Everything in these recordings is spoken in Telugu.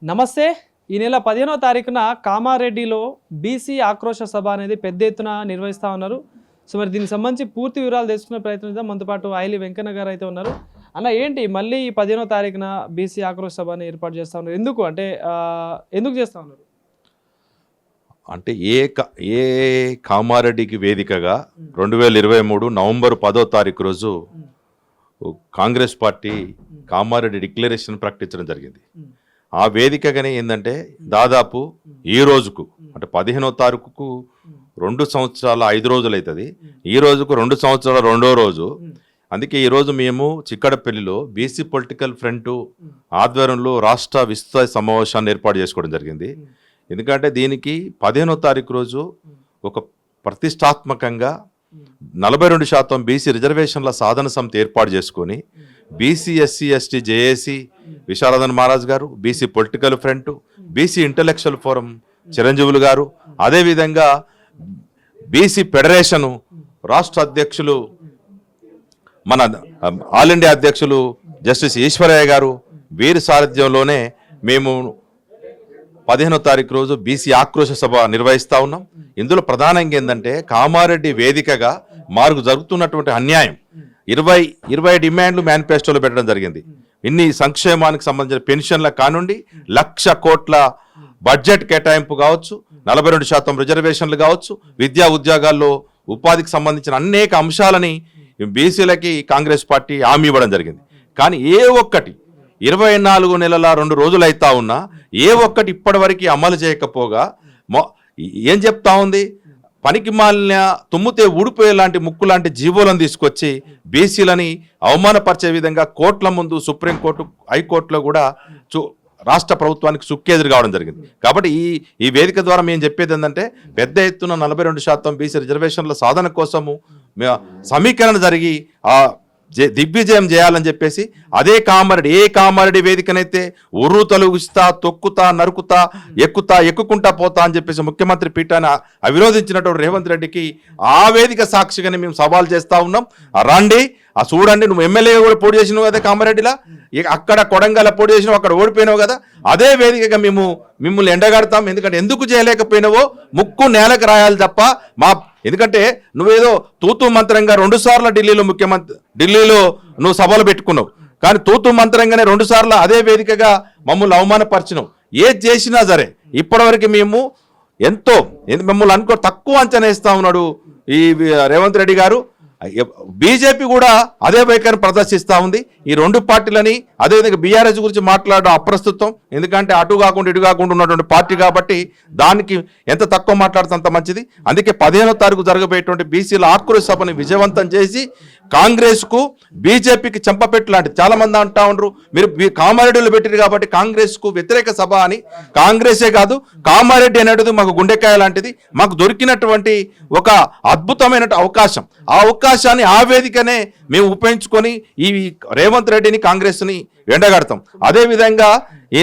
నమస్తే. ఈ నెల 15వ తారీఖున కామారెడ్డిలో బీసీ ఆక్రోశ సభ అనేది పెద్ద ఎత్తున నిర్వహిస్తూ ఉన్నారు. సో మరి దీనికి సంబంధించి పూర్తి వివరాలు తెలుసుకునే ప్రయత్నం చేద్దాం. మనతో పాటు ఐలి వెంకన్న గారు అయితే ఉన్నారు. అన్న, ఏంటి మళ్ళీ 15వ తారీఖున బీసీ ఆక్రోశ సభని ఏర్పాటు చేస్తూ ఉన్నారు? ఎందుకు అంటే ఎందుకు చేస్తూ ఉన్నారు? అంటే ఏ కామారెడ్డికి వేదికగా 2023 నవంబర్ 10వ తారీఖు రోజు కాంగ్రెస్ పార్టీ కామారెడ్డి డిక్లరేషన్ ప్రకటించడం జరిగింది. ఆ వేదికగానే ఏంటంటే దాదాపు ఈ రోజుకు అంటే 15వ తారీఖుకు 2 సంవత్సరాల 5 రోజులు అవుతుంది. ఈ రోజుకు 2 సంవత్సరాల 2వ రోజు. అందుకే ఈరోజు మేము చిక్కడపల్లిలో బీసీ పొలిటికల్ ఫ్రంట్ ఆధ్వర్యంలో రాష్ట్ర విస్తృత సమావేశాన్ని ఏర్పాటు చేసుకోవడం జరిగింది. ఎందుకంటే దీనికి 15వ తారీఖు రోజు ఒక ప్రతిష్టాత్మకంగా 42% బీసీ రిజర్వేషన్ల సాధన సమితి ఏర్పాటు చేసుకొని BC SC ST JAC Visharadan Maharaj గారు, BC political front, BC intellectual forum Chiranjeevulu గారు, అదేవిధంగా బీసీ ఫెడరేషను రాష్ట్ర అధ్యక్షులు మన ఆల్ ఇండియా అధ్యక్షులు జస్టిస్ ఈశ్వరయ్య గారు, వీరి సారథ్యంలోనే మేము 15వ తారీఖు రోజు బీసీ ఆక్రోశ సభ నిర్వహిస్తూ ఉన్నాం. ఇందులో ప్రధానంగా ఏంటంటే కామారెడ్డి వేదికగా మాకు జరుగుతున్నటువంటి అన్యాయం 20 డిమాండ్లు మేనిఫెస్టోలో పెట్టడం జరిగింది. ఇన్ని సంక్షేమానికి సంబంధించిన పెన్షన్ల కానుండి 1,00,000 కోట్ల బడ్జెట్ కేటాయింపు కావచ్చు, 42% రిజర్వేషన్లు కావచ్చు, విద్యా ఉద్యోగాల్లో ఉపాధికి సంబంధించిన అనేక అంశాలని బీసీలకి కాంగ్రెస్ పార్టీ హామీ ఇవ్వడం జరిగింది. కానీ ఏ ఒక్కటి 24 నెలల 2 రోజులు అవుతా ఉన్నా ఏ ఒక్కటి ఇప్పటివరకు అమలు చేయకపోగా ఏం చెప్తా ఉంది? పనికి మాలిన తుమ్ముతే ఊడిపోయే లాంటి ముక్కు లాంటి జీవోలను తీసుకొచ్చి బీసీలని అవమానపరిచే విధంగా కోర్టుల ముందు సుప్రీంకోర్టు, హైకోర్టులో కూడా రాష్ట్ర ప్రభుత్వానికి సుక్కేదురు కావడం జరిగింది. కాబట్టి ఈ వేదిక ద్వారా మేము చెప్పేది ఏంటంటే పెద్ద ఎత్తున 42% బీసీ రిజర్వేషన్ల సాధన కోసము సమీకరణ జరిగి దిగ్విజయం చేయాలని చెప్పేసి అదే కామారెడ్డి వేదికనైతే ఉర్రు తొలగిస్తా, తొక్కుతా, నరుకుతా, ఎక్కుకుంటా పోతా అని చెప్పేసి ముఖ్యమంత్రి పీఠాన్ని అవిరోధించినటువంటి రేవంత్ రెడ్డికి ఆ వేదిక సాక్షిగానే మేము సవాల్ చేస్తా ఉన్నాం. రండి, చూడండి, నువ్వు ఎమ్మెల్యే కూడా పోటీ చేసినావు కదా కామారెడ్డిలా, అక్కడ కొడంగల్ పోటీ చేసినావు, అక్కడ ఓడిపోయినావు కదా, అదే వేదికగా మిమ్మల్ని ఎండగడతాం. ఎందుకంటే ఎందుకు చేయలేకపోయినావో ముక్కు నేలకు రాయాలి తప్ప ఎందుకంటే నువ్వేదో తూతూ మంత్రంగా 2 సార్లు ఢిల్లీలో నువ్వు సభలు పెట్టుకున్నావు. కానీ తూతూ మంత్రంగానే 2 సార్లు అదే వేదికగా మమ్మల్ని అవమానపరిచినావు. ఏది చేసినా సరే ఇప్పటివరకు మేము మిమ్మల్ని తక్కువ అంచనా ఇస్తా ఉన్నాడు ఈ రేవంత్ రెడ్డి గారు. బీజేపీ కూడా అదే వైఖరిని ప్రదర్శిస్తూ ఉంది. ఈ 2 పార్టీలని అదేవిధంగా బీఆర్ఎస్ గురించి మాట్లాడడం అప్రస్తుతం. ఎందుకంటే అటు కాకుండా ఇటు కాకుండా ఉన్నటువంటి పార్టీ కాబట్టి దానికి ఎంత తక్కువ మాట్లాడితే అంత మంచిది. అందుకే 15వ తారీఖు జరగబోయేటువంటి బీసీల ఆక్రోశ సభని విజయవంతం చేసి కాంగ్రెస్కు బీజేపీకి చెంపపెట్టు లాంటిది. చాలా మంది అంటా ఉండరు, మీరు కామారెడ్డిలో పెట్టారు కాబట్టి కాంగ్రెస్కు వ్యతిరేక సభ అని. కాంగ్రెసే కాదు, కామారెడ్డి అనేది మాకు గుండెకాయ లాంటిది. మాకు దొరికినటువంటి ఒక అద్భుతమైన అవకాశం. ఆ అవకాశాన్ని ఆ వేదికనే మేము ఉపయోగించుకొని ఈ రేవంత్ రెడ్డిని, కాంగ్రెస్ని ఎండగడతాం. అదేవిధంగా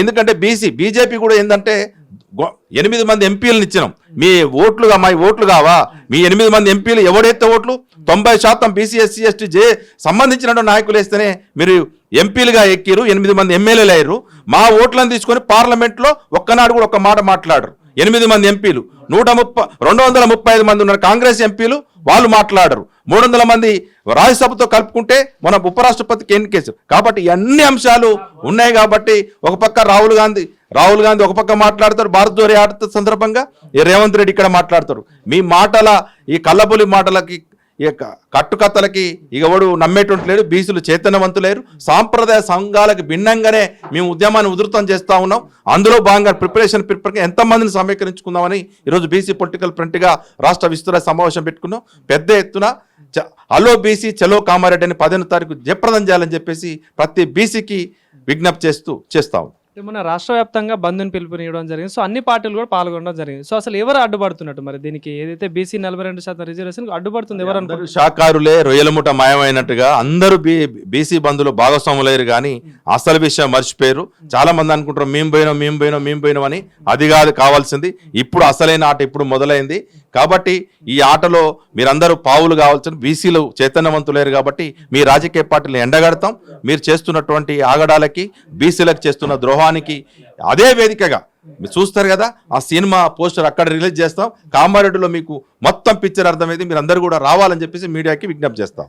ఎందుకంటే బీజేపీ కూడా ఏంటంటే 8 మంది ఎంపీలను ఇచ్చినాం. మీ ఓట్లు కావా? మీ 8 మంది ఎంపీలు ఎవడైతే ఓట్లు 90% బీసీ ఎస్సీ ఎస్టీ సంబంధించిన నాయకులు వేస్తేనే మీరు ఎంపీలుగా ఎక్కిరు, 8 మంది ఎమ్మెల్యేలు అయ్యారు. మా ఓట్లను తీసుకొని పార్లమెంట్లో ఒక్కనాడు కూడా ఒక్క మాట మాట్లాడరు. 8 మంది ఎంపీలు 235 మంది ఉన్నారు కాంగ్రెస్ ఎంపీలు, వాళ్ళు మాట్లాడరు. 300 మంది రాజ్యసభతో కలుపుకుంటే మన ఉపరాష్ట్రపతికి ఎన్నికేసారు. కాబట్టి అన్ని అంశాలు ఉన్నాయి. కాబట్టి ఒక పక్క రాహుల్ గాంధీ ఒక పక్క మాట్లాడతారు, భారత్ జోడో యాత్ర సందర్భంగా రేవంత్ రెడ్డి ఇక్కడ మాట్లాడతారు. మీ మాటల ఈ కల్లబులి మాటలకి, ఈ కట్టుకత్తలకి ఎవడు నమ్మేటువంటి లేడు. బీసీలు చైతన్యవంతులేరు. సాంప్రదాయ సంఘాలకు భిన్నంగానే మేము ఉద్యమాన్ని ఉధృతం చేస్తూ ఉన్నాం. అందులో భాగంగా ప్రిపరేషన్ ఎంతమందిని సమీకరించుకుందామని ఈరోజు బీసీ పొలిటికల్ ఫ్రంట్గా రాష్ట్ర విస్తృత సమావేశం పెట్టుకున్నాం. పెద్ద ఎత్తున హలో బీసీ చలో కామారెడ్డి అని 15వ తారీఖు జయప్రదం చేయాలని చెప్పేసి ప్రతి బీసీకి విజ్ఞప్తి చేస్తాం. మన రాష్ట్ర వ్యాప్తంగా బంద్ని పిలుపునివ్వడం జరిగింది. సో అన్ని పార్టీలు కూడా పాల్గొనడం జరిగింది. సో అసలు ఎవరు అడ్డుపడుతున్నట్టు మరి దీనికి? ఏదైతే బీసీ 42% రిజర్వేషన్ అడ్డుపడుతుంది ఎవరు? అందరూ శాఖారులే రొయ్యలముట మాయమైనట్టుగా అందరూ బీసీ బంధువులు భాగస్వాములయ్యారు. కానీ అసలు విషయం మర్చిపోయారు. చాలా మంది అనుకుంటారు మేము పోయినాం అని. అది కాదు కావాల్సింది. ఇప్పుడు అసలైన ఆట ఇప్పుడు మొదలైంది. కాబట్టి ఈ ఆటలో మీరందరూ పావులు కావాల్సిన బీసీలు చైతన్యవంతులేరు. కాబట్టి మీ రాజకీయ పార్టీలు ఎండగడతాం. మీరు చేస్తున్నటువంటి ఆగడాలకి, బీసీలకు చేస్తున్న ద్రోహాలు ఉద్యమానికి అదే వేదికగా మీరు చూస్తారు కదా, ఆ సినిమా పోస్టర్ అక్కడ రిలీజ్ చేస్తాం. కామారెడ్డిలో మీకు మొత్తం పిక్చర్ అర్థమైంది, మీరు అందరూ కూడా రావాలని చెప్పేసి మీడియాకి విజ్ఞప్తి చేస్తాం.